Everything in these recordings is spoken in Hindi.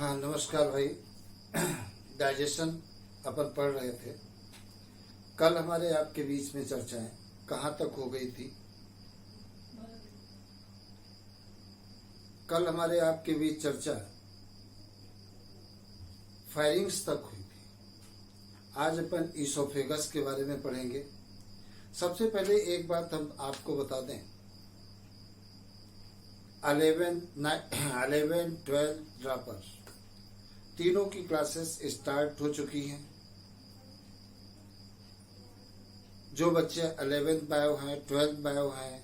हाँ नमस्कार भाई। डाइजेशन अपन पढ़ रहे थे। कल हमारे आपके बीच में चर्चाएं कहाँ तक हो गई थी? कल हमारे आपके बीच चर्चा फायरिंग्स तक हुई थी। आज अपन ईसोफेगस के बारे में पढ़ेंगे। सबसे पहले एक बात हम आपको बता दें, 11, 12 ड्रॉपर तीनों की क्लासेस स्टार्ट हो चुकी हैं। जो बच्चे 11th बायो हैं, 12th बायो हैं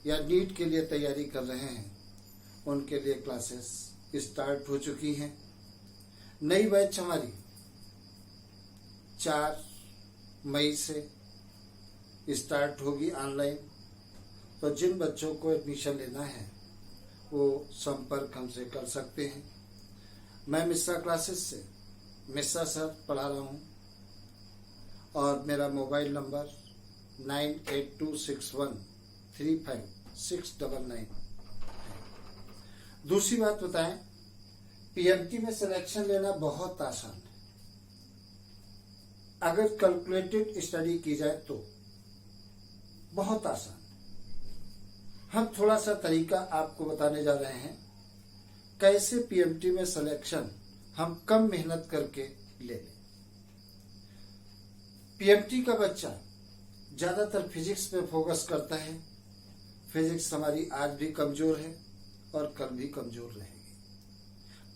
या नीट के लिए तैयारी कर रहे हैं, उनके लिए क्लासेस स्टार्ट हो चुकी हैं। नई बैच हमारी 4 मई से स्टार्ट होगी ऑनलाइन। तो जिन बच्चों को एडमिशन लेना है वो संपर्क हमसे कर सकते हैं। मैं मिश्रा क्लासेस से मिश्रा सर पढ़ा रहा हूँ और मेरा मोबाइल नंबर 9826135699 है। दूसरी बात बताएं, पीएमटी में सिलेक्शन लेना बहुत आसान है अगर कैलकुलेटेड स्टडी की जाए तो। बहुत आसान। हम थोड़ा सा तरीका आपको बताने जा रहे हैं कैसे पीएमटी में सिलेक्शन हम कम मेहनत करके ले लें। पीएमटी का बच्चा ज्यादातर फिजिक्स पे फोकस करता है। फिजिक्स हमारी आज भी कमजोर है और कल भी कमजोर रहेगी।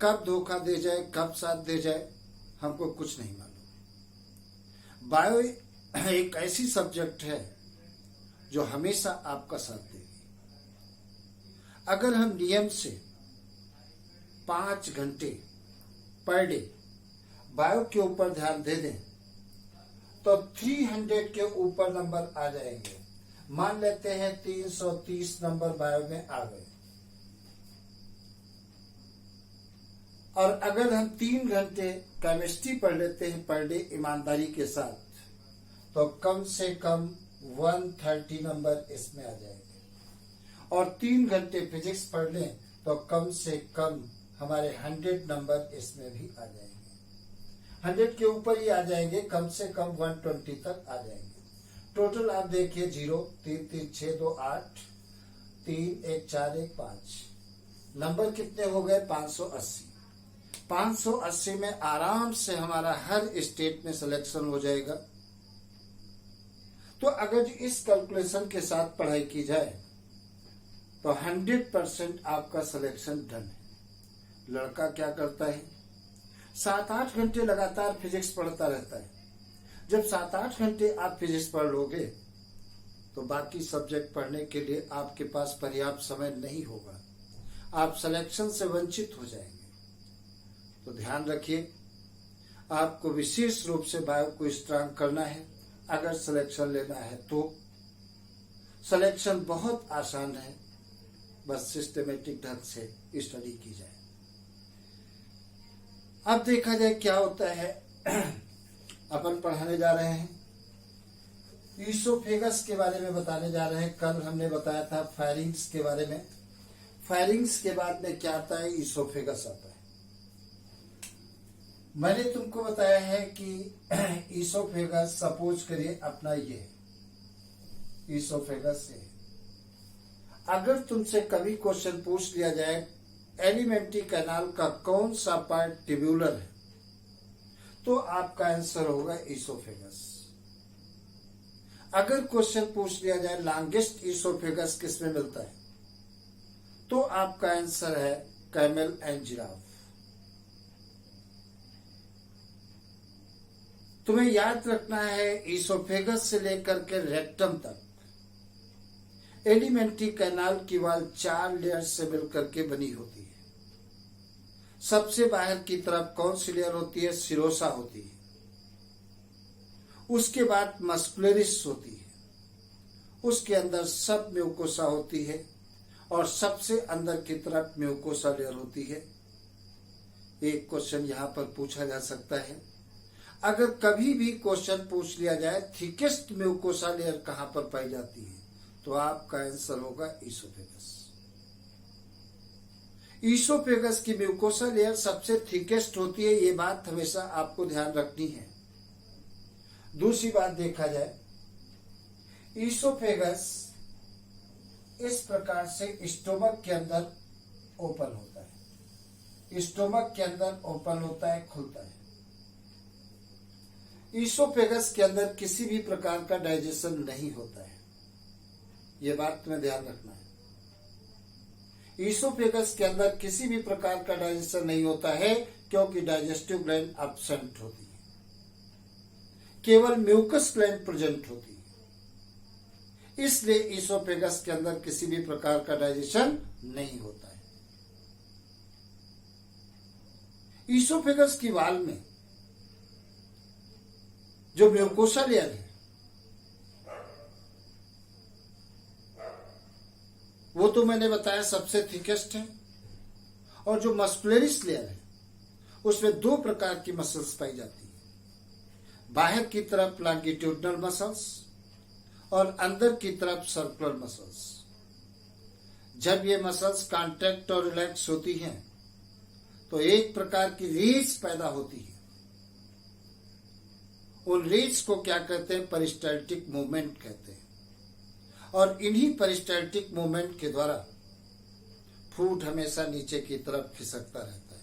कब धोखा दे जाए, कब साथ दे जाए, हमको कुछ नहीं मालूम। बायो एक ऐसी सब्जेक्ट है जो हमेशा आपका साथ देगी। अगर हम नियम से 5 घंटे पर डे बायो के ऊपर ध्यान दे दें तो 300 के ऊपर नंबर आ जाएंगे। मान लेते हैं 330 नंबर बायो में आ गए। और अगर हम 3 घंटे केमिस्ट्री पढ़ लेते हैं पर डे ईमानदारी के साथ, तो कम से कम 130 नंबर इसमें आ जाएंगे। और 3 घंटे फिजिक्स पढ़ लें तो कम से कम हमारे 100 नंबर इसमें भी आ जाएंगे। 100 के ऊपर ही आ जाएंगे, कम से कम 120 तक आ जाएंगे। टोटल आप देखिए 0 3 3 6 2 8 3 1 4 1 5 नंबर कितने हो गए? 580। 580 में आराम से हमारा हर स्टेट में सिलेक्शन हो जाएगा। तो अगर इस कैलकुलेशन के साथ पढ़ाई की जाए तो 100% आपका सिलेक्शन डन है। लड़का क्या करता है, 7-8 घंटे लगातार फिजिक्स पढ़ता रहता है। जब 7-8 घंटे आप फिजिक्स पढ़ लोगे तो बाकी सब्जेक्ट पढ़ने के लिए आपके पास पर्याप्त समय नहीं होगा। आप सिलेक्शन से वंचित हो जाएंगे। तो ध्यान रखिए, आपको विशेष रूप से बायो को स्ट्रांग करना है। अगर सिलेक्शन लेना है तो सिलेक्शन बहुत आसान है, बस सिस्टमेटिक ढंग से स्टडी की जाए। अब देखा जाए क्या होता है। अपन पढ़ाने जा रहे हैं, ईसोफेगस के बारे में बताने जा रहे हैं। कल हमने बताया था फायरिंग्स के बारे में। फायरिंग्स के बाद में क्या आता है? ईसोफेगस आता है। मैंने तुमको बताया है कि ईसोफेगस सपोज करिए अपना ये ईसोफेगस है। अगर तुमसे कभी क्वेश्चन पूछ लिया जाए एलिमेंट्री कैनाल का कौन सा पार्ट ट्यूबुलर है, तो आपका आंसर होगा ईसोफेगस। अगर क्वेश्चन पूछ लिया जाए लॉन्गेस्ट ईसोफेगस किस में मिलता है, तो आपका आंसर है कैमल एंड जिराफ। तुम्हें याद रखना है ईसोफेगस से लेकर के रेक्टम तक एलिमेंट्री कैनाल की वाल 4 लेयर से मिलकर के बनी होती है। सबसे बाहर की तरफ कौन सी लेयर होती है? सिरोसा होती है। उसके बाद मस्कुलरिस होती है। उसके अंदर सब म्यूकोसा होती है और सबसे अंदर की तरफ म्यूकोसा लेयर होती है। एक क्वेश्चन यहां पर पूछा जा सकता है, अगर कभी भी क्वेश्चन पूछ लिया जाए थिकेस्ट म्यूकोसा लेयर कहां पर पाई जाती है, तो आपका आंसर होगा ईसोफेगस। ईसोफेगस की म्यूकोसा लेयर सबसे थिकेस्ट होती है, ये बात हमेशा आपको ध्यान रखनी है। दूसरी बात देखा जाए, ईसोफेगस इस प्रकार से स्टोमक के अंदर ओपन होता है, स्टोमक के अंदर ओपन होता है, खुलता है। ईसोफेगस के अंदर किसी भी प्रकार का डाइजेशन नहीं होता है, यह बात तुम्हें ध्यान रखना है। ईसोफेगस के अंदर किसी भी प्रकार का डाइजेशन नहीं होता है, क्योंकि डाइजेस्टिव ग्लैंड एब्सेंट होती है, केवल म्यूकस ग्लैंड प्रेजेंट होती है। इसलिए ईसोफेगस के अंदर किसी भी प्रकार का डाइजेशन नहीं होता है। ईसोफेगस की वाल में जो म्यूकोसा लेयर है वो तो मैंने बताया सबसे थिकेस्ट है, और जो मस्कुलरिस लेयर है उसमें दो प्रकार की मसल्स पाई जाती है, बाहर की तरफ लॉन्गिट्यूडनल मसल्स और अंदर की तरफ सर्कुलर मसल्स। जब ये मसल्स कॉन्ट्रैक्ट और रिलैक्स होती हैं तो एक प्रकार की रीड्स पैदा होती है। उन रीड्स को क्या कहते हैं? पेरिस्टाल्टिक मूवमेंट कहते हैं। और इन्हीं पेरिस्टाल्टिक मूवमेंट के द्वारा फूड हमेशा नीचे की तरफ खिसकता रहता है।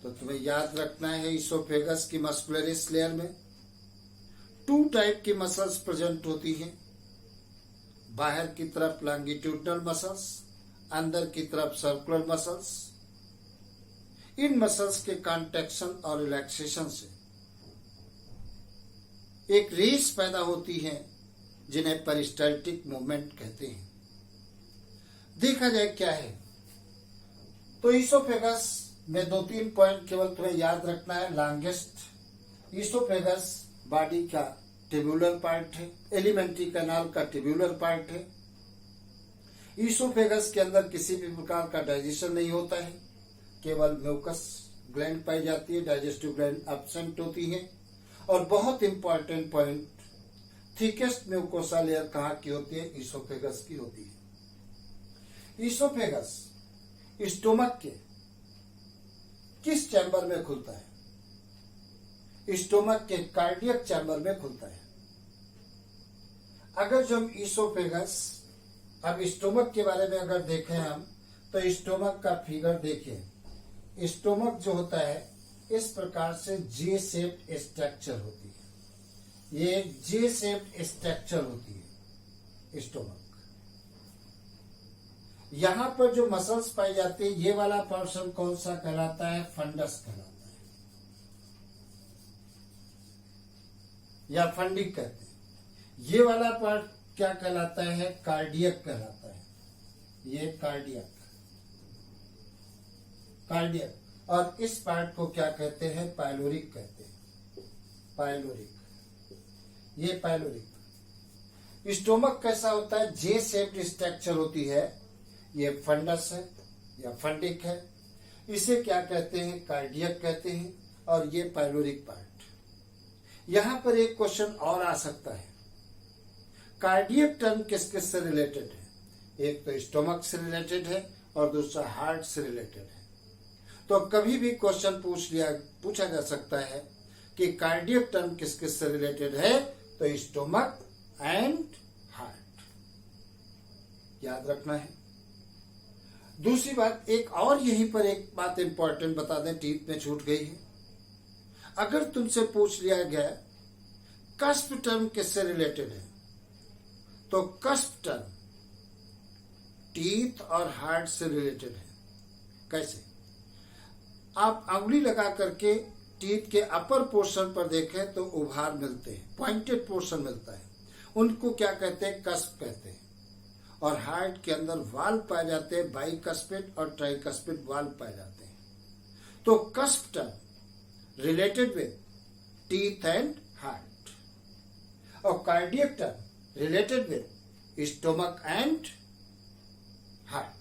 तो तुम्हें याद रखना है, ईसोफेगस की मस्कुलरिस लेयर में टू टाइप की मसल्स प्रेजेंट होती हैं, बाहर की तरफ लॉन्गिट्यूडनल मसल्स, अंदर की तरफ सर्कुलर मसल्स। इन मसल्स के कॉन्ट्रैक्शन और रिलैक्सेशन से एक रीड्स पैदा होती हैं, जिन्हें पेरिस्टाल्टिक मूवमेंट कहते हैं। देखा जाए क्या है, तो ईसोफेगस में दो तीन पॉइंट केवल तुम्हें याद रखना है। लॉन्गेस्ट ईसोफेगस बॉडी का ट्यूबुलर पार्ट है, एलिमेंट्री कैनाल का ट्यूबुलर पार्ट है। ईसोफेगस के अंदर किसी भी प्रकार का डाइजेशन नहीं होता है, केवल म्यूकस ग्लैंड पाई जाती है, डाइजेस्टिव ग्लैंड एब्सेंट होती है। और बहुत important point, thickest mucosa layer कहाँ की होती है? ईसोफेगस की होती है। ईसोफेगस स्टोमक के किस चैम्बर में खुलता है? स्टोमक के कार्डियक चैम्बर में खुलता है। अगर जो हम ईसोफेगस, अब स्टोमक के बारे में अगर देखें हम, तो स्टोमक का फिगर देखिए। स्टोमक जो होता है इस प्रकार से जे शेप्ड स्ट्रक्चर होती है, ये जे शेप्ड स्ट्रक्चर होती है स्टोमक। यहां पर जो मसल्स पाई जाती है, ये वाला पोर्शन कौन सा कहलाता है? फंडस कहलाता है, या फंडिक कहते हैं। ये वाला पार्ट क्या कहलाता है? कार्डियक कहलाता है। ये कार्डियक, कार्डियक। और इस पार्ट को क्या कहते हैं? पाइलोरिक कहते हैं, पाइलोरिक। ये पाइलोरिक। स्टोमक कैसा होता है? जे शेप्ड स्ट्रक्चर होती है। ये फंडस है या फंडिक है, इसे क्या कहते हैं? कार्डियक कहते हैं। और ये पाइलोरिक पार्ट। यहां पर एक क्वेश्चन और आ सकता है, कार्डियक टर्म किस किस से रिलेटेड है? एक तो स्टोमक से रिलेटेड है और दूसरा हार्ट से रिलेटेड है। तो कभी भी क्वेश्चन पूछा जा सकता है कि कार्डियक टर्म किस किस से रिलेटेड है? तो स्टोमक एंड हार्ट, याद रखना है। दूसरी बात, एक और यहीं पर एक बात इंपॉर्टेंट बता दें, टीथ में छूट गई है। अगर तुमसे पूछ लिया गया कस्प टर्म किससे रिलेटेड है, तो कस्प टर्म टीथ और हार्ट से रिलेटेड है। कैसे? आप अंगुली लगा करके टीथ के अपर पोर्शन पर देखें तो उभार मिलते हैं, पॉइंटेड पोर्शन मिलता है, उनको क्या कहते हैं? कस्प कहते हैं। और हार्ट के अंदर वाल्व पाए जाते हैं, बाइकस्पिड और ट्राइकस्पिड वाल्व पाए जाते हैं। तो cusp term related with teeth and heart, और cardiac term related with stomach and heart.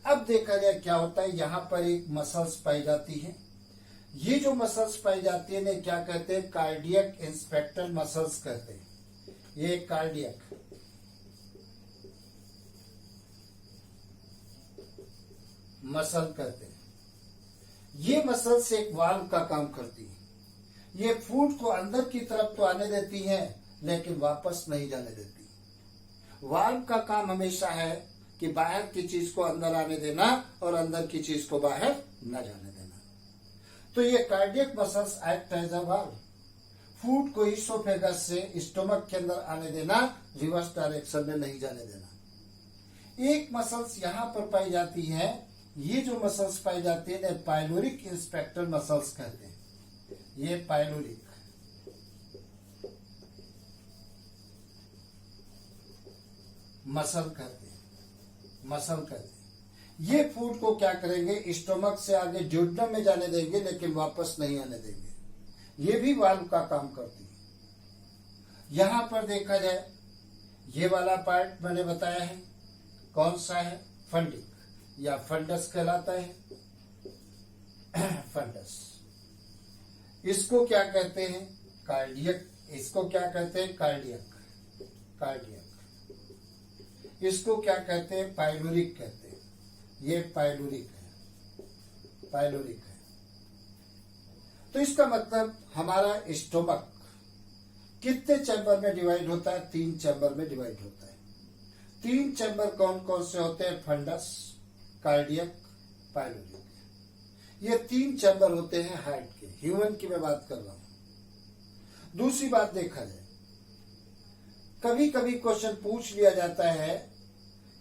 अब देखा जाए क्या होता है, यहां पर एक मसल्स पाई जाती है। ये जो मसल्स पाई जाती है इन्हें क्या कहते हैं? कार्डियक इंस्पेक्टर मसल्स कहते हैं। ये कार्डियक, मसल कहते हैं। ये मसल्स एक वाल्व का काम करती है। ये फूड को अंदर की तरफ तो आने देती है लेकिन वापस नहीं जाने देती। वाल्व का काम हमेशा है कि बाहर की चीज को अंदर आने देना और अंदर की चीज को बाहर न जाने देना। तो ये cardiac muscles act as a valve. Food को ईसोफेगस से स्टोमक के अंदर आने देना, रिवर्स डायरेक्शन में नहीं जाने देना। एक मसल्स यहाँ पर पाई जाती है, ये जो मसल्स पाई जाती है पाइलोरिक इंस्पेक्टर मसल्स कहते हैं। ये पाइलोरिक मसल कहते हैं। ये फूड को क्या करेंगे, स्टोमक से आगे ड्यूडेनम में जाने देंगे लेकिन वापस नहीं आने देंगे। ये भी वाल्व का काम करती है। यहां पर देखा जाए, ये वाला पार्ट मैंने बताया है कौन सा है, फंडिक या फंडस कहलाता है। फंडस, इसको क्या कहते हैं, कार्डियक। इसको क्या कहते हैं, कार्डियक। इसको क्या कहते हैं, पाइलोरिक कहते हैं। ये पाइलोरिक है। तो इसका मतलब हमारा स्टोमक कितने चैम्बर में डिवाइड होता है, 3 चैम्बर में डिवाइड होता है। 3 चैम्बर कौन कौन से होते हैं, फंडस, कार्डियक, पाइलोरिक। ये 3 चैम्बर होते हैं हार्ट के। ह्यूमन की मैं बात कर रहा हूं। दूसरी बात देखा जाए, कभी कभी क्वेश्चन पूछ लिया जाता है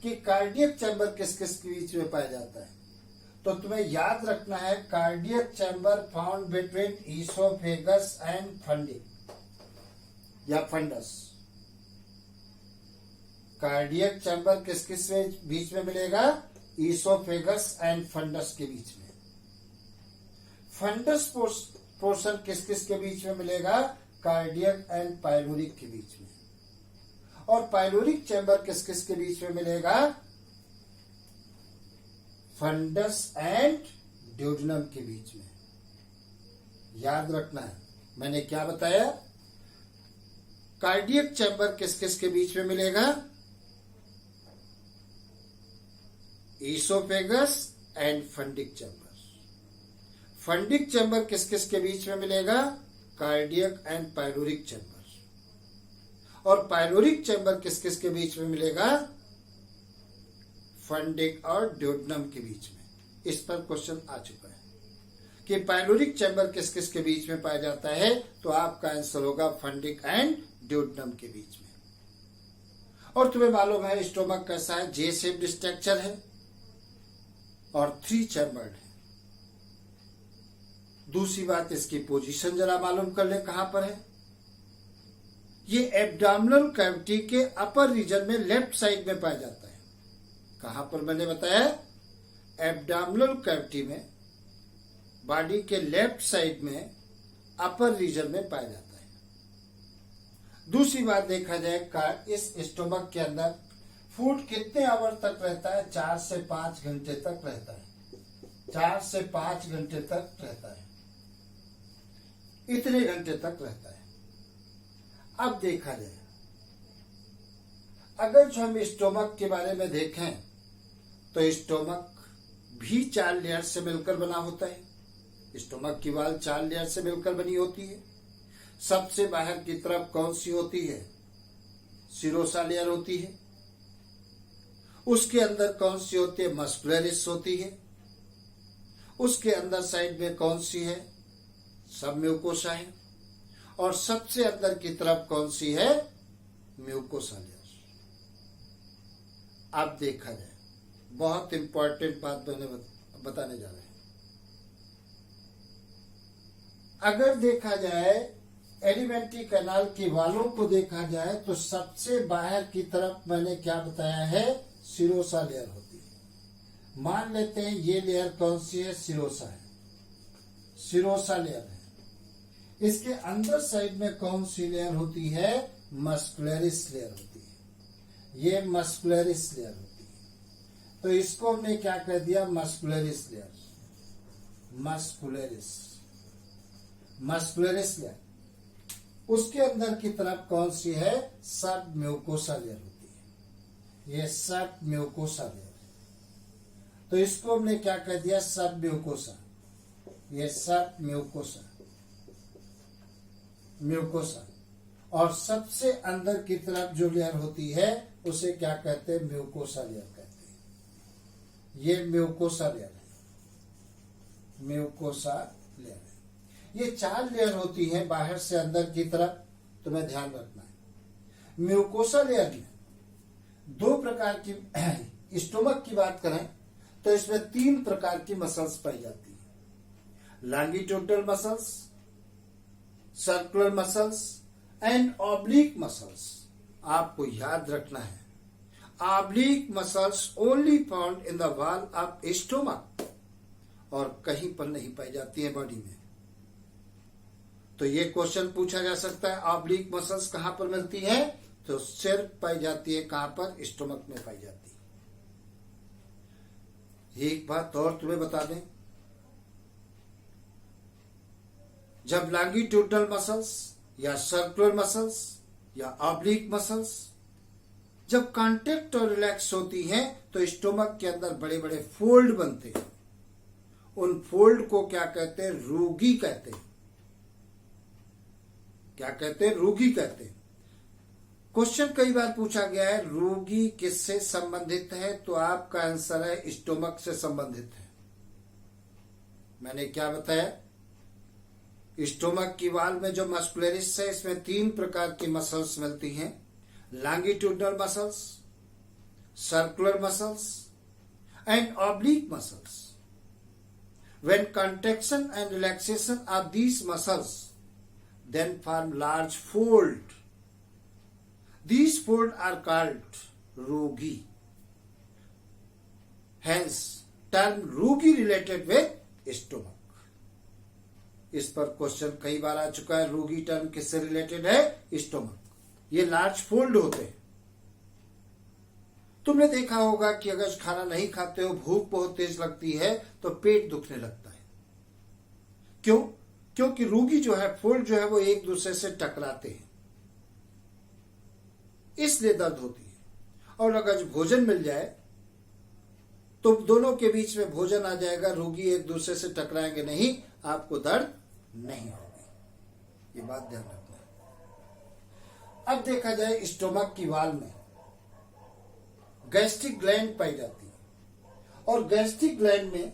कि कार्डियक चैम्बर किस किस के बीच में पाया जाता है। तो तुम्हें याद रखना है, cardiac chamber found between oesophagus and fundic या फंडस। कार्डियक चैम्बर किस किस बीच में मिलेगा, ईसोफेगस एंड फंडस के बीच में। फंडस पोर्शन किस किस के बीच में मिलेगा, कार्डियक एंड पाइलोरिक के बीच में। और पाइलोरिक चैम्बर किस किस के बीच में मिलेगा, फंडस एंड ड्यूडेनम के बीच में। याद रखना है, मैंने क्या बताया, कार्डियक चैम्बर किस किस के बीच में मिलेगा, oesophagus and fundic chamber. Fundic chamber किस किस के बीच में मिलेगा, कार्डियक एंड पाइलोरिक चैम्बर। और पाइलोरिक चैम्बर किस किस के बीच में मिलेगा, फंडिक और ड्यूडेनम के बीच में। इस पर क्वेश्चन आ चुका है कि पाइलोरिक चैम्बर किस किस के बीच में पाया जाता है, तो आपका आंसर होगा फंडिक एंड ड्यूडेनम के बीच में। और तुम्हें मालूम है स्टोमक कैसा है, जे शेप्ड स्ट्रक्चर है और 3 चैम्बर्ड है। दूसरी बात, इसकी पोजीशन जरा मालूम कर ले कहां पर है। ये एब्डोमिनल कैविटी के अपर रीजन में लेफ्ट साइड में पाया जाता है। कहां पर मैंने बताया, एब्डोमिनल कैविटी में, बॉडी के लेफ्ट साइड में अपर रीजन में पाया जाता है। दूसरी बात देखा जाए, इस स्टोमक के अंदर फूड कितने आवर तक रहता है, 4 से 5 घंटे तक रहता है। 4 से 5 घंटे तक रहता है, इतने घंटे तक रहता है। अब देखा जाए, अगर जो हम स्टोमक के बारे में देखें तो स्टोमक भी 4 लेयर से मिलकर बना होता है। स्टोमक की वाल 4 लेयर से मिलकर बनी होती है। सबसे बाहर की तरफ कौन सी होती है, सिरोसा लेयर होती है। उसके अंदर कौन सी होती है, मस्कुलरिस होती है। उसके अंदर साइड में कौन सी है, सब म्यूकोसा है। और सबसे अंदर की तरफ कौन सी है, म्यूकोसा लेयर। अब देखा जाए, बहुत इंपॉर्टेंट बात मैंने बताने जा रहे हैं। अगर देखा जाए एलिमेंट्री कैनाल की वालों को देखा जाए तो सबसे बाहर की तरफ मैंने क्या बताया है, सिरोसा लेयर होती है। मान लेते हैं ये लेयर कौन सी है, सिरोसा है, सिरोसा लेयर है। इसके अंदर साइड में कौन सी लेयर होती है, मस्कुलरिस लेयर होती है। ये मस्कुलरिस लेयर होती है। तो इसको हमने क्या कह दिया, मस्कुलरिस लेयर, मस्कुलरिस लेयर। उसके अंदर की तरफ कौन सी है, सब म्यूकोसा लेयर होती है। ये सब म्यूकोसा लेयर है। तो इसको हमने क्या कह दिया, सब म्यूकोसा। ये सब म्यूकोसा, म्यूकोसा। और सबसे अंदर की तरफ जो लेयर होती है उसे क्या कहते हैं, म्यूकोसा लेयर कहते हैं। ये म्यूकोसा लेयर है, म्यूकोसा लेयर है। ये 4 लेयर होती हैं बाहर से अंदर की तरफ, तुम्हें ध्यान रखना है। म्यूकोसा लेयर में 2 प्रकार की, स्टोमक की बात करें तो इसमें 3 प्रकार की मसल्स पाई जाती है, longitudinal muscles, circular muscles and oblique muscles. आपको याद रखना है, oblique muscles only found in the wall of stomach, और कहीं पर नहीं पाई जाती है बॉडी में। तो ये क्वेश्चन पूछा जा सकता है, ऑब्लिक मसल्स कहां पर मिलती है, तो सिर्फ पाई जाती है कहां पर, स्टोमक में पाई जाती है। एक बात और तुम्हें बता दें, जब लॉन्गिट्यूडनल मसल्स या सर्कुलर मसल्स या ऑब्लिक मसल्स जब कांटेक्ट और रिलैक्स होती हैं तो स्टोमक के अंदर बड़े बड़े फोल्ड बनते हैं। उन फोल्ड को क्या कहते हैं, रूगी कहते हैं। क्या कहते हैं, रूगी कहते हैं। क्वेश्चन कई बार पूछा गया है, रूगी किससे संबंधित है, तो आपका आंसर है स्टोमक से संबंधित है। मैंने क्या बताया, स्टोमक की वाल में जो मस्कुलरिस है इसमें 3 प्रकार की मसल्स मिलती हैं, longitudinal muscles, circular muscles and oblique muscles. When contraction and relaxation of these muscles then form large fold. These folds are called rugi. Hence, term rugi related with stomach. इस पर क्वेश्चन कई बार आ चुका है, रूगी टर्म किससे रिलेटेड है, स्टोमक। ये लार्ज फोल्ड होते हैं। तुमने देखा होगा कि अगर खाना नहीं खाते हो, भूख बहुत तेज लगती है तो पेट दुखने लगता है। क्यों? क्योंकि रूगी जो है, फोल्ड जो है, वो एक दूसरे से टकराते हैं, इसलिए दर्द होती है। और अगर भोजन मिल जाए तो दोनों के बीच में भोजन आ जाएगा, रूगी एक दूसरे से टकराएंगे नहीं, आपको दर्द नहीं होगी। ये बात ध्यान रखना है। अब देखा जाए, स्टोमक की वाल में गैस्ट्रिक ग्लैंड पाई जाती है, और गैस्ट्रिक ग्लैंड में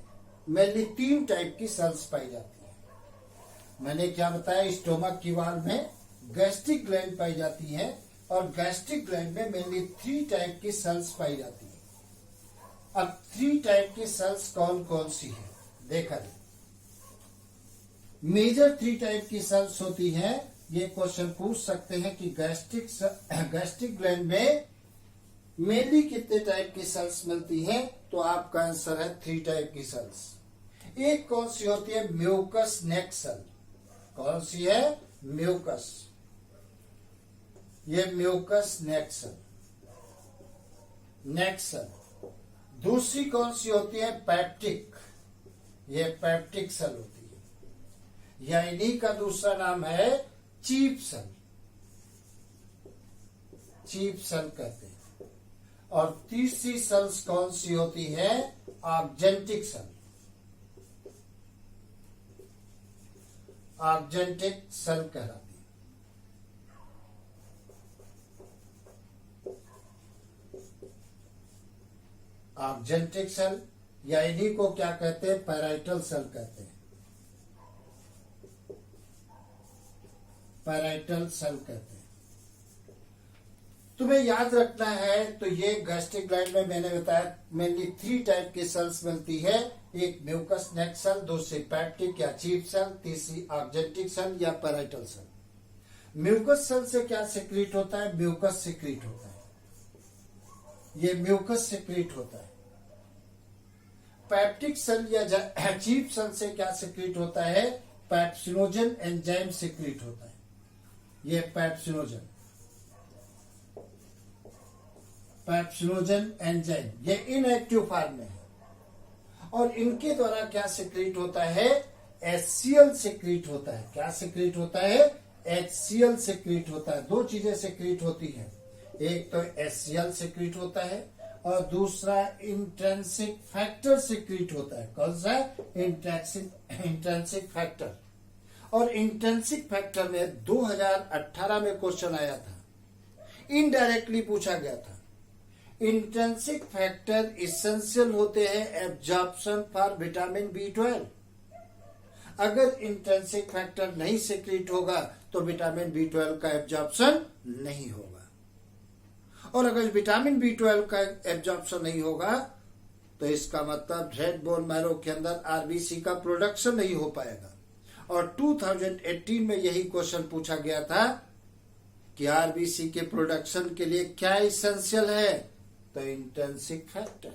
मेनली 3 टाइप की सेल्स पाई जाती है। मैंने क्या बताया, स्टोमक की वाल में गैस्ट्रिक ग्लैंड पाई जाती है, और गैस्ट्रिक ग्लैंड में मेनली 3 टाइप की सेल्स पाई जाती है। अब 3 टाइप की सेल्स कौन कौन सी है, देखा जाए। मेजर 3 टाइप की सेल्स होती है। ये क्वेश्चन पूछ सकते हैं कि गैस्ट्रिक ग्लैंड में मेनली कितने टाइप की सेल्स मिलती हैं, तो आपका आंसर है 3 टाइप की सेल्स। एक कौन सी होती है, म्यूकस नेक सेल। कौन सी है, म्यूकस, ये म्यूकस नेक सेल, नेक सेल। दूसरी कौन सी होती है, पैप्टिक, ये पैप्टिक सेल होती है, या इन्हीं का दूसरा नाम है चीफ सेल, चीफ सेल कहते हैं। और तीसरी सेल्स कौन सी होती है, ऑक्जेंटिक सेल, ऑक्जेंटिक सेल कहलाती है। ऑक्जेंटिक सेल, या इन्हीं को क्या कहते हैं, पैराइटल सेल कहते हैं, पैराइटल सेल कहते हैं। तुम्हें याद रखना है, तो ये गैस्ट्रिक ग्लैंड में मैंने बताया मेनली 3 टाइप की सेल्स मिलती है। एक म्यूकस नेक सेल, दूसरी पैप्टिक या चीफ सेल, तीसरी ऑक्जेंटिक सेल या पैराइटल सेल। म्यूकस सेल से क्या सिक्रीट होता है, म्यूकस सिक्रीट होता है, ये म्यूकस सिक्रीट होता है। पैप्टिक सेल या चीफ सेल से क्या सिक्रीट होता है, पैप्सिनोजन एंजाइम सिक्रीट होता है, ये पैप्सिनोजन, पैप्सिनोजन एंजाइम, ये इनएक्टिव फॉर्म में है। और इनके द्वारा क्या सिक्रीट होता है, HCl सिक्रीट होता है। क्या सिक्रीट होता है, HCl सिक्रीट होता है। 2 चीजें सिक्रीट होती हैं, एक तो HCl सिक्रीट होता है और दूसरा इंट्रिंसिक फैक्टर सिक्रीट होता है। कौन सा? Intrinsic factor. और इंट्रिंसिक फैक्टर में 2018 में क्वेश्चन आया था, इनडायरेक्टली पूछा गया था। इंट्रिंसिक फैक्टर इसेंशियल होते हैं एब्जॉर्प्शन फॉर विटामिन B12। अगर इंट्रिंसिक फैक्टर नहीं सिक्रीट होगा तो विटामिन B12 का एब्जॉर्प्शन नहीं होगा, और अगर विटामिन B12 का एब्जॉर्प्शन नहीं होगा तो इसका मतलब रेड बोन मैरो के अंदर आरबीसी का प्रोडक्शन नहीं हो पाएगा। और 2018 में यही क्वेश्चन पूछा गया था कि आरबीसी के प्रोडक्शन के लिए क्या इसेंशियल है, तो इंट्रिंसिक फैक्टर।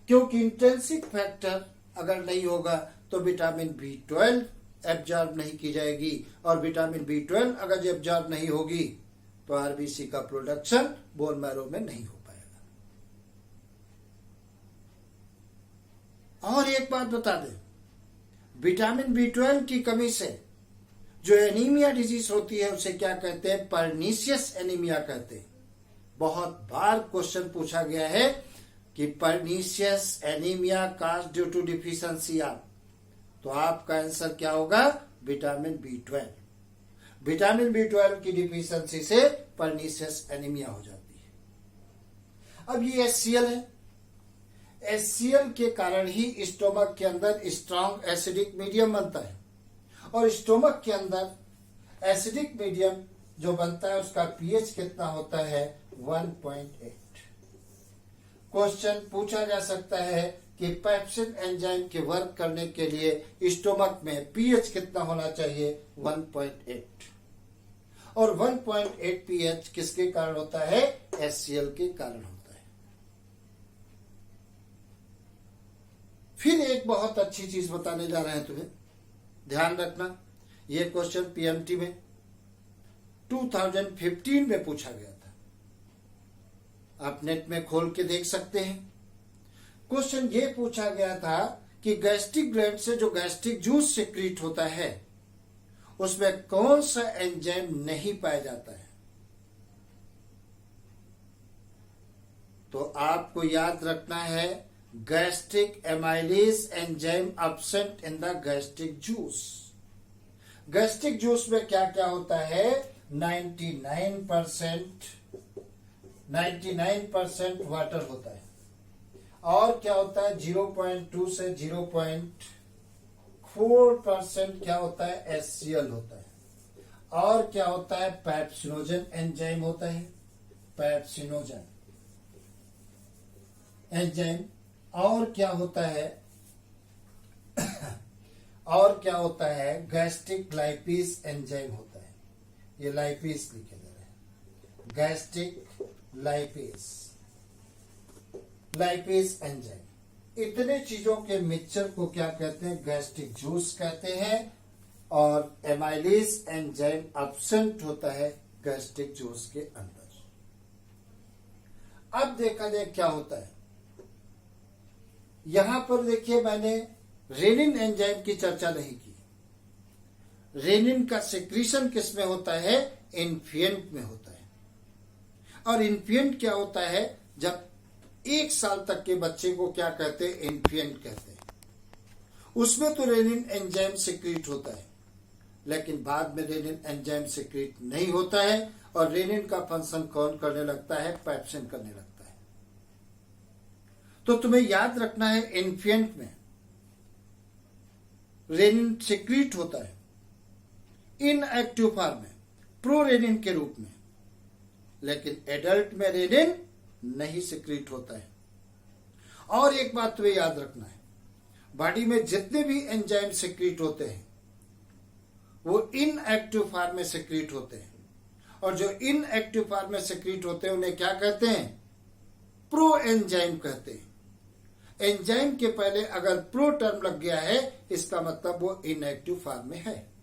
क्योंकि इंट्रिंसिक फैक्टर अगर नहीं होगा तो विटामिन B12 एब्जॉर्ब नहीं की जाएगी, और विटामिन B12 अगर एब्जॉर्ब नहीं होगी तो आरबीसी का प्रोडक्शन बोन मैरो में नहीं हो पाएगा। और एक बात बता दें, विटामिन B12 की कमी से जो एनीमिया डिजीज होती है उसे क्या कहते हैं? पर्नीशियस एनीमिया कहते हैं। बहुत बार क्वेश्चन पूछा गया है कि pernicious anaemia cause due to deficiency of, तो आपका आंसर क्या होगा? Vitamin B12। विटामिन B12 की डिफिशिएंसी से पर्नीशियस एनीमिया हो जाती है। अब ये HCl है, HCl के कारण ही स्टोमक के अंदर स्ट्रॉन्ग एसिडिक मीडियम बनता है, और स्टोमक के अंदर एसिडिक मीडियम जो बनता है उसका पीएच कितना होता है? 1.8। क्वेश्चन पूछा जा सकता है कि पेप्सिन एंजाइम के वर्क करने के लिए स्टोमक में पीएच कितना होना चाहिए? 1.8। और 1.8 पीएच किसके कारण होता है? HCl के कारण होता है। फिर एक बहुत अच्छी चीज बताने जा रहे हैं तुम्हें, ध्यान रखना। ये क्वेश्चन पीएमटी में 2015 में पूछा गया था, आप नेट में खोल के देख सकते हैं। क्वेश्चन ये पूछा गया था कि गैस्ट्रिक ग्लैंड से जो गैस्ट्रिक जूस सिक्रीट होता है उसमें कौन सा एंजाइम नहीं पाया जाता है? तो आपको याद रखना है gastric amylase enzyme absent in the gastric juice. Gastric juice में क्या क्या होता है? 99% वाटर होता है, और क्या होता है? 0.2 से 0.4% क्या होता है? HCl होता है। और क्या होता है? पेप्सिनोजन एंजाइम होता है, पेप्सिनोजन एंजाइम। और क्या होता है? और क्या होता है? गैस्ट्रिक लाइपेज एंजाइम होता है। ये लाइपेज लिखे जा रहे हैं, गैस्ट्रिक लाइपेज एंजाइम। इतने चीजों के मिक्सचर को क्या कहते हैं? गैस्ट्रिक जूस कहते हैं। और एमाइलेज एंजाइम एब्सेंट होता है गैस्ट्रिक जूस के अंदर। अब देखा जाए क्या होता है। यहां पर देखिए, मैंने रेनिन एंजाइम की चर्चा नहीं की। रेनिन का सिक्रीशन किस में होता है? इन्फेंट में होता है। और इन्फेंट क्या होता है? जब 1 साल तक के बच्चे को क्या कहते हैं? इन्फेंट कहते हैं। उसमें तो रेनिन एंजाइम सिक्रीट होता है, लेकिन बाद में रेनिन एंजाइम सिक्रीट नहीं होता है, और रेनिन का फंक्शन कौन करने लगता है? पेप्सिन करने लगता है। तो तुम्हें याद रखना है, इन्फेंट में रेनिन सिक्रीट होता है इनएक्टिव फॉर्म में, प्रोरेनिन के रूप में, लेकिन एडल्ट में रेनिन नहीं सिक्रीट होता है। और एक बात तुम्हें याद रखना है, बॉडी में जितने भी एंजाइम सिक्रीट होते हैं वो इनएक्टिव फॉर्म में सिक्रीट होते हैं, और जो इनएक्टिव फॉर्म में सिक्रीट होते हैं उन्हें क्या कहते हैं? प्रो एंजाइम कहते हैं। एंजाइम के पहले अगर प्रो टर्म लग गया है, इसका मतलब वो इनएक्टिव फॉर्म में है।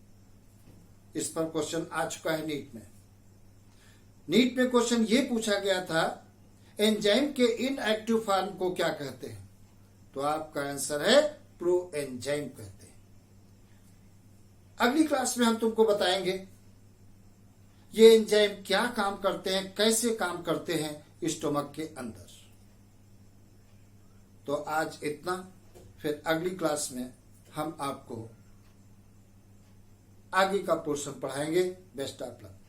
इस पर क्वेश्चन आ चुका है नीट में। नीट में क्वेश्चन ये पूछा गया था, एंजाइम के इनएक्टिव फॉर्म को क्या कहते हैं? तो आपका आंसर है प्रो एंजाइम कहते हैं। अगली क्लास में हम तुमको बताएंगे ये एंजाइम क्या काम करते हैं, कैसे काम करते हैं, स्टोमक के अंदर। तो आज इतना, फिर अगली क्लास में हम आपको आगे का पोर्शन पढ़ाएंगे। Best of luck.